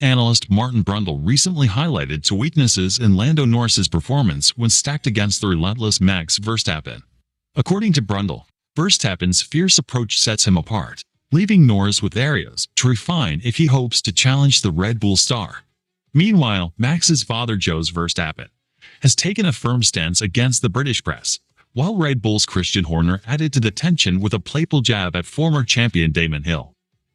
Analyst Martin Brundle recently highlighted two weaknesses in Lando Norris's performance when stacked against the relentless Max Verstappen. According to Brundle, Verstappen's fierce approach sets him apart, leaving Norris with areas to refine if he hopes to challenge the Red Bull star. Meanwhile, Max's father Jos Verstappen has taken a firm stance against the British press, while Red Bull's Christian Horner added to the tension with a playful jab at former champion Damon Hill.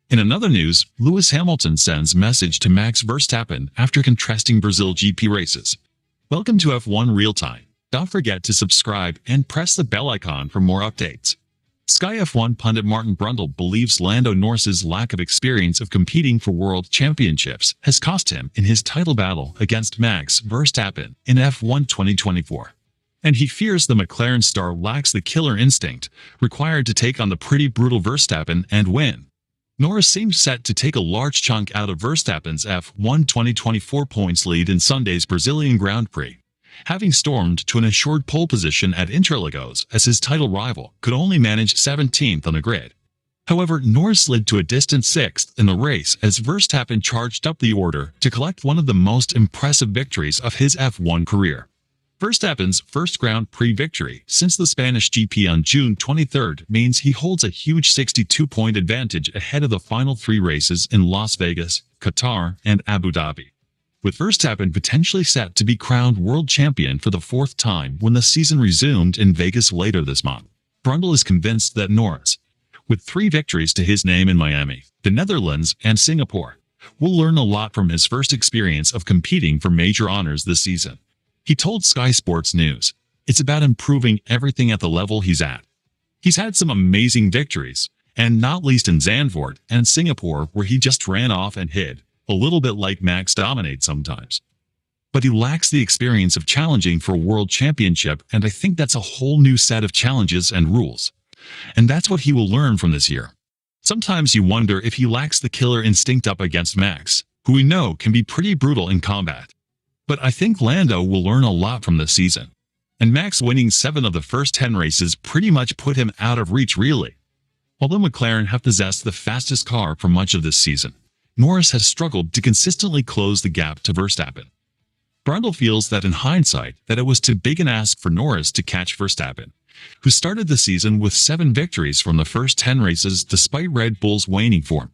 In another news, Lewis Hamilton sends message to Max Verstappen after contrasting Brazil GP races. Welcome to F1 Real Time. Don't forget to subscribe and press the bell icon for more updates. Sky F1 pundit Martin Brundle believes Lando Norris's lack of experience of competing for world championships has cost him in his title battle against Max Verstappen in F1 2024. And he fears the McLaren star lacks the killer instinct required to take on the pretty brutal Verstappen and win. Norris seems set to take a large chunk out of Verstappen's F1 2024 points lead in Sunday's Brazilian Grand Prix, having stormed to an assured pole position at Interlagos as his title rival could only manage 17th on the grid. However, Norris slid to a distant 6th in the race as Verstappen charged up the order to collect one of the most impressive victories of his F1 career. Verstappen's first Grand Prix victory since the Spanish GP on June 23 means he holds a huge 62-point advantage ahead of the final three races in Las Vegas, Qatar, and Abu Dhabi, with Verstappen potentially set to be crowned world champion for the fourth time when the season resumed in Vegas later this month. Brundle is convinced that Norris, with 3 victories to his name in Miami, the Netherlands, and Singapore, will learn a lot from his first experience of competing for major honors this season. He told Sky Sports News, "It's about improving everything at the level he's at. He's had some amazing victories, and not least in Zandvoort and Singapore where he just ran off and hid, a little bit like Max dominates sometimes. But he lacks the experience of challenging for a world championship, and I think that's a whole new set of challenges and rules. And that's what he will learn from this year. Sometimes you wonder if he lacks the killer instinct up against Max, who we know can be pretty brutal in combat. But I think Lando will learn a lot from this season. And Max winning 7 of the first 10 races pretty much put him out of reach really. Although McLaren have possessed the fastest car for much of this season, Norris has struggled to consistently close the gap to Verstappen. Brundle feels that in hindsight that it was too big an ask for Norris to catch Verstappen, who started the season with 7 victories from the first 10 races despite Red Bull's waning form.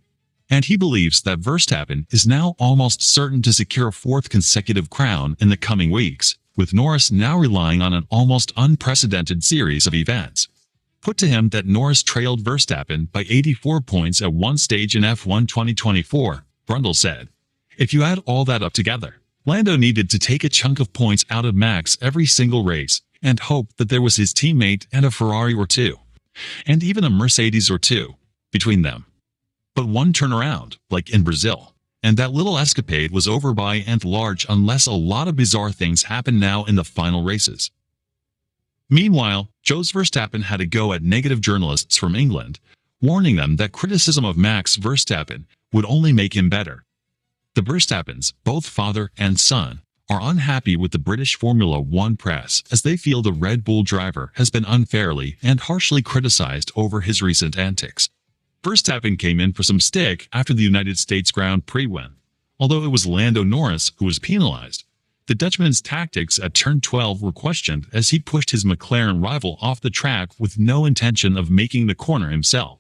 And he believes that Verstappen is now almost certain to secure a 4th consecutive crown in the coming weeks, with Norris now relying on an almost unprecedented series of events. Put to him that Norris trailed Verstappen by 84 points at one stage in F1 2024, Brundle said, "If you add all that up together, Lando needed to take a chunk of points out of Max every single race and hope that there was his teammate and a Ferrari or 2, and even a Mercedes or 2, between them. But one turnaround, like in Brazil, and that little escapade was over by and large unless a lot of bizarre things happen now in the final races." Meanwhile, Jos Verstappen had a go at negative journalists from England, warning them that criticism of Max Verstappen would only make him better. The Verstappens, both father and son, are unhappy with the British Formula One press as they feel the Red Bull driver has been unfairly and harshly criticized over his recent antics. Verstappen came in for some stick after the United States Grand Prix win, although it was Lando Norris who was penalized. The Dutchman's tactics at turn 12 were questioned as he pushed his McLaren rival off the track with no intention of making the corner himself.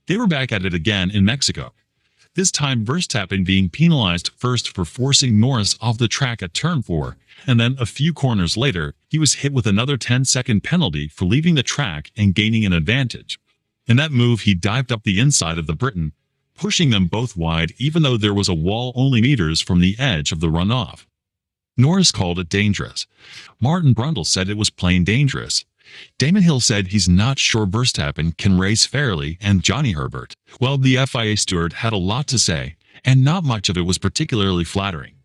They were back at it again in Mexico, this time Verstappen being penalized first for forcing Norris off the track at turn 4, and then a few corners later, he was hit with another 10-second penalty for leaving the track and gaining an advantage. In that move, he dived up the inside of the Briton, pushing them both wide even though there was a wall only meters from the edge of the runoff. Norris called it dangerous. Martin Brundle said it was plain dangerous. Damon Hill said he's not sure Verstappen can race fairly, and Johnny Herbert, well, the FIA steward, had a lot to say, and not much of it was particularly flattering.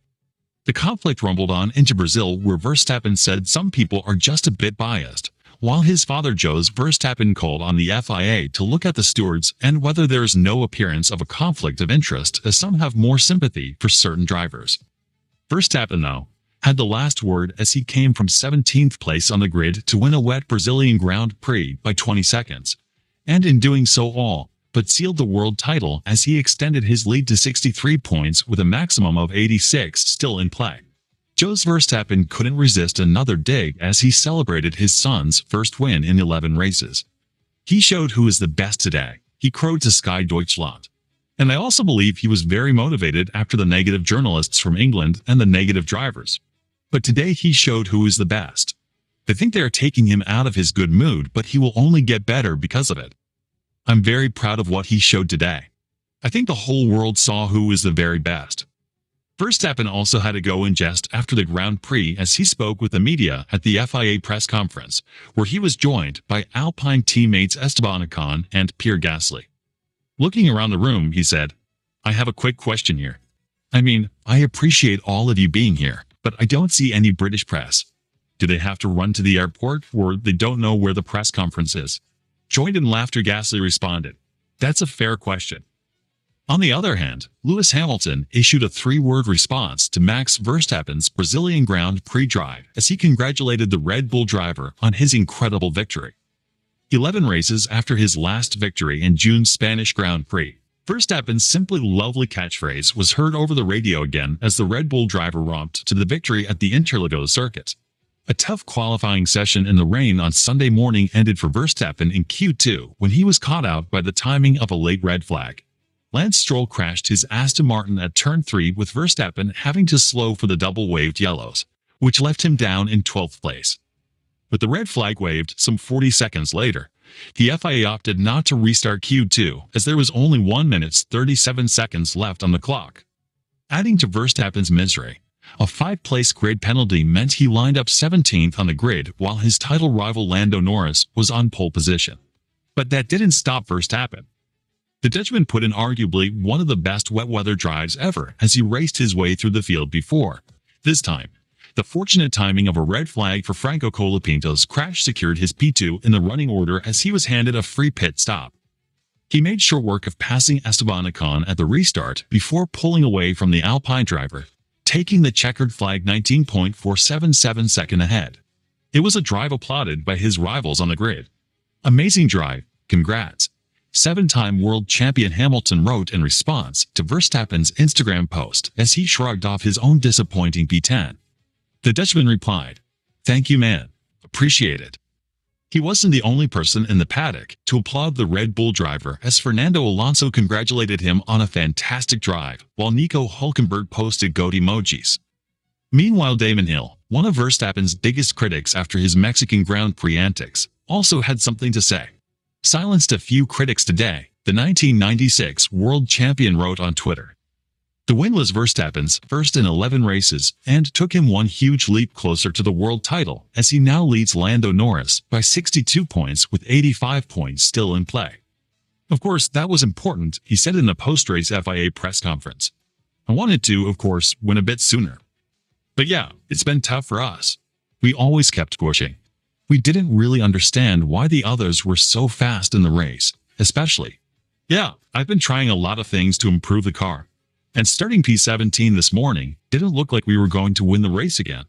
The conflict rumbled on into Brazil, where Verstappen said some people are just a bit biased, while his father Jos Verstappen called on the FIA to look at the stewards and whether there is no appearance of a conflict of interest, as some have more sympathy for certain drivers. Verstappen, though, had the last word as he came from 17th place on the grid to win a wet Brazilian Grand Prix by 20 seconds, and in doing so all but sealed the world title as he extended his lead to 63 points with a maximum of 86 still in play. Jos Verstappen couldn't resist another dig as he celebrated his son's first win in 11 races. He showed who is the best today, he crowed to Sky Deutschland. And I also believe he was very motivated after the negative journalists from England and the negative drivers. But today he showed who is the best. They think they are taking him out of his good mood, but he will only get better because of it. I'm very proud of what he showed today. I think the whole world saw who is the very best. Verstappen also had to go in jest after the Grand Prix as he spoke with the media at the FIA press conference, where he was joined by Alpine teammates Esteban Ocon and Pierre Gasly. Looking around the room, he said, "I have a quick question here. I mean, I appreciate all of you being here, but I don't see any British press. Do they have to run to the airport, or they don't know where the press conference is?" Joined in laughter, Gasly responded, "That's a fair question." On the other hand, Lewis Hamilton issued a three-word response to Max Verstappen's Brazilian Grand Prix drive as he congratulated the Red Bull driver on his incredible victory. 11 races after his last victory in June's Spanish Grand Prix, Verstappen's simply lovely catchphrase was heard over the radio again as the Red Bull driver romped to the victory at the Interlagos circuit. A tough qualifying session in the rain on Sunday morning ended for Verstappen in Q2 when he was caught out by the timing of a late red flag. Lance Stroll crashed his Aston Martin at Turn 3 with Verstappen having to slow for the double-waved yellows, which left him down in 12th place. With the red flag waved some 40 seconds later, the FIA opted not to restart Q2 as there was only 1 minute 37 seconds left on the clock. Adding to Verstappen's misery, a 5-place grid penalty meant he lined up 17th on the grid while his title rival Lando Norris was on pole position. But that didn't stop Verstappen. The Dutchman put in arguably one of the best wet weather drives ever as he raced his way through the field before. This time, the fortunate timing of a red flag for Franco Colapinto's crash secured his P2 in the running order as he was handed a free pit stop. He made short work of passing Esteban Ocon at the restart before pulling away from the Alpine driver, taking the checkered flag 19.477 seconds ahead. It was a drive applauded by his rivals on the grid. "Amazing drive, congrats," 7-time world champion Hamilton wrote in response to Verstappen's Instagram post as he shrugged off his own disappointing P10. The Dutchman replied, "Thank you, man. Appreciate it." He wasn't the only person in the paddock to applaud the Red Bull driver as Fernando Alonso congratulated him on a fantastic drive, while Nico Hülkenberg posted goat emojis. Meanwhile, Damon Hill, one of Verstappen's biggest critics after his Mexican Grand Prix antics, also had something to say. Silenced a few critics today, the 1996 world champion wrote on Twitter. The win was Verstappen's first in 11 races and took him one huge leap closer to the world title as he now leads Lando Norris by 62 points with 85 points still in play. Of course, that was important, he said in a post-race FIA press conference. "I wanted to, of course, win a bit sooner. But yeah, it's been tough for us. We always kept pushing. We didn't really understand why the others were so fast in the race, especially. Yeah, I've been trying a lot of things to improve the car. And starting P17 this morning didn't look like we were going to win the race again.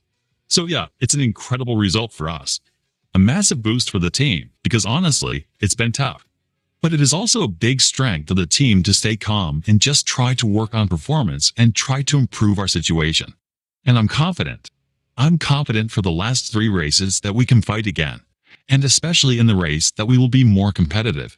So yeah, it's an incredible result for us. A massive boost for the team, because honestly, it's been tough. But it is also a big strength of the team to stay calm and just try to work on performance and try to improve our situation. And I'm confident. I'm confident for the last 3 races that we can fight again, and especially in the race that we will be more competitive.